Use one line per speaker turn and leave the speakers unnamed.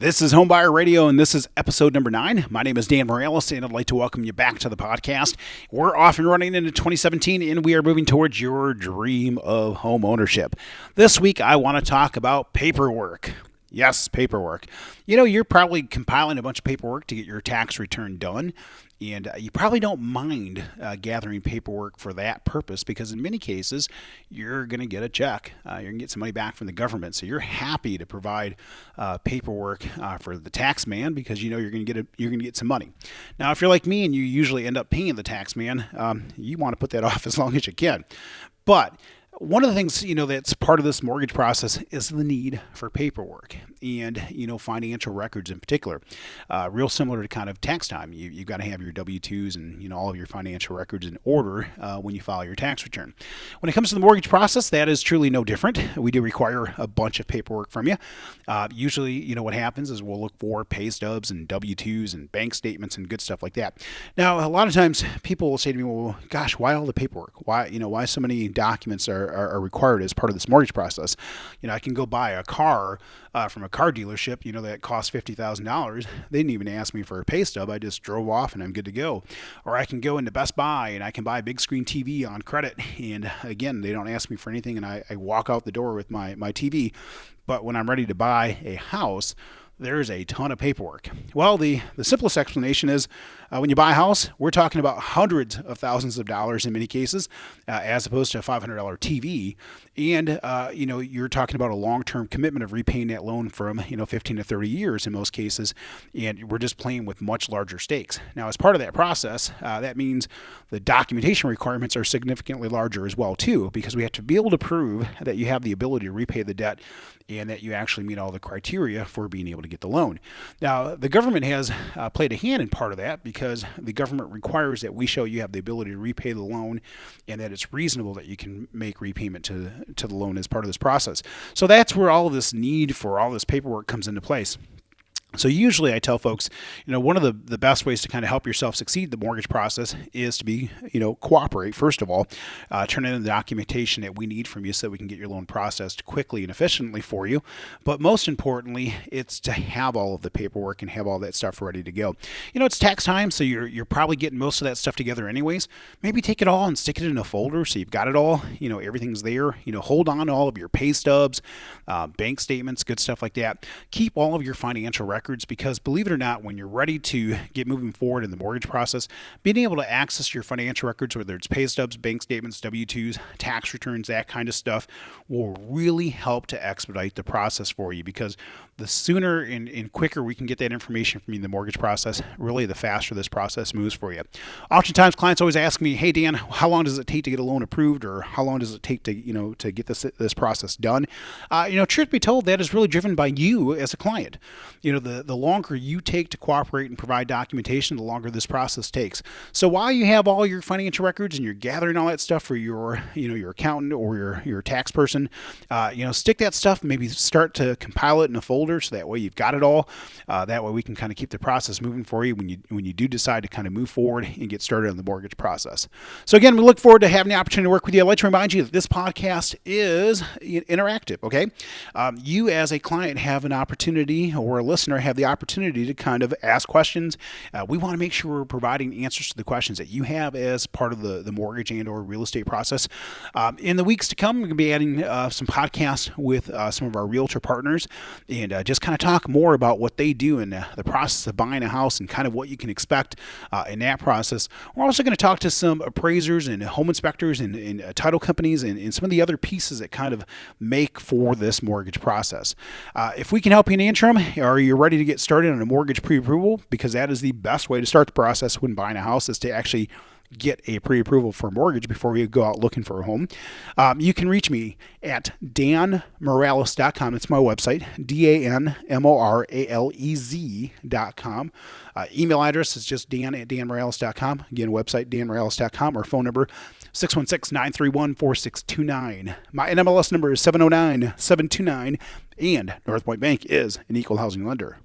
This is Homebuyer Radio, and this is episode number 9. My name is Dan Morales, and I'd like to welcome you back to the podcast. We're off and running into 2017, and we are moving towards your dream of home ownership. This week, I want to talk about paperwork. Yes, paperwork. You know, you're probably compiling a bunch of paperwork to get your tax return done, and you probably don't mind gathering paperwork for that purpose because in many cases, you're going to get a check. You're going to get some money back from the government, so you're happy to provide paperwork for the tax man because you know you're going to get some money. Now, if you're like me and you usually end up paying the tax man, you want to put that off as long as you can. But one of the things, that's part of this mortgage process is the need for paperwork and, financial records in particular. Real similar to kind of tax time. You've got to have your W-2s and, all of your financial records in order when you file your tax return. When it comes to the mortgage process, that is truly no different. We do require a bunch of paperwork from you. Usually, what happens is we'll look for pay stubs and W-2s and bank statements and good stuff like that. Now, a lot of times people will say to me, well, gosh, why all the paperwork? Why so many documents are required as part of this mortgage process? I can go buy a car from a car dealership, that costs $50,000. They didn't even ask me for a pay stub. I just drove off and I'm good to go. Or I can go into Best Buy and I can buy a big screen TV on credit. And again, they don't ask me for anything and I walk out the door with my TV. But when I'm ready to buy a house, there's a ton of paperwork. Well, the simplest explanation is when you buy a house, we're talking about hundreds of thousands of dollars in many cases, as opposed to a $500 TV. And, you're talking about a long-term commitment of repaying that loan from, 15 to 30 years in most cases. And we're just playing with much larger stakes. Now, as part of that process, that means the documentation requirements are significantly larger as well, too, because we have to be able to prove that you have the ability to repay the debt and that you actually meet all the criteria for being able to get the loan. Now, the government has played a hand in part of that because the government requires that we show you have the ability to repay the loan and that it's reasonable that you can make repayment to the loan as part of this process. So that's where all of this need for all this paperwork comes into place. So usually I tell folks, one of the best ways to kind of help yourself succeed in the mortgage process is to be, cooperate. First of all, turn in the documentation that we need from you so that we can get your loan processed quickly and efficiently for you. But most importantly, it's to have all of the paperwork and have all that stuff ready to go. It's tax time, so you're probably getting most of that stuff together anyways. Maybe take it all and stick it in a folder so you've got it all. Everything's there. Hold on to all of your pay stubs, bank statements, good stuff like that. Keep all of your financial records because believe it or not, when you're ready to get moving forward in the mortgage process, being able to access your financial records, whether it's pay stubs, bank statements, W-2s, tax returns, that kind of stuff, will really help to expedite the process for you because the sooner and quicker we can get that information from you in the mortgage process, really the faster this process moves for you. Oftentimes clients always ask me, hey Dan, how long does it take to get a loan approved or how long does it take to to get this process done? Truth be told, that is really driven by you as a client. The longer you take to cooperate and provide documentation, the longer this process takes. So while you have all your financial records and you're gathering all that stuff for your accountant or your tax person, stick that stuff, maybe start to compile it in a folder so that way you've got it all. That way we can kind of keep the process moving for you when you do decide to kind of move forward and get started on the mortgage process. So again, we look forward to having the opportunity to work with you. I'd like to remind you that this podcast is interactive, okay? You as a client have an opportunity or a listener have the opportunity to kind of ask questions. We want to make sure we're providing answers to the questions that you have as part of the mortgage and or real estate process. In the weeks to come, we're going to be adding some podcasts with some of our realtor partners and just kind of talk more about what they do in the process of buying a house and kind of what you can expect in that process. We're also going to talk to some appraisers and home inspectors and title companies and some of the other pieces that kind of make for this mortgage process. If we can help you in the interim, are you ready to get started on a mortgage pre-approval? Because that is the best way to start the process when buying a house is to actually get a pre-approval for a mortgage before you go out looking for a home. You can reach me at danmorales.com. It's my website, danmorales.com. Email address is just dan@danmorales.com. Again, website, danmorales.com. Our phone number, 616-931-4629. My NMLS number is 709-729. And Northpointe Bank is an equal housing lender.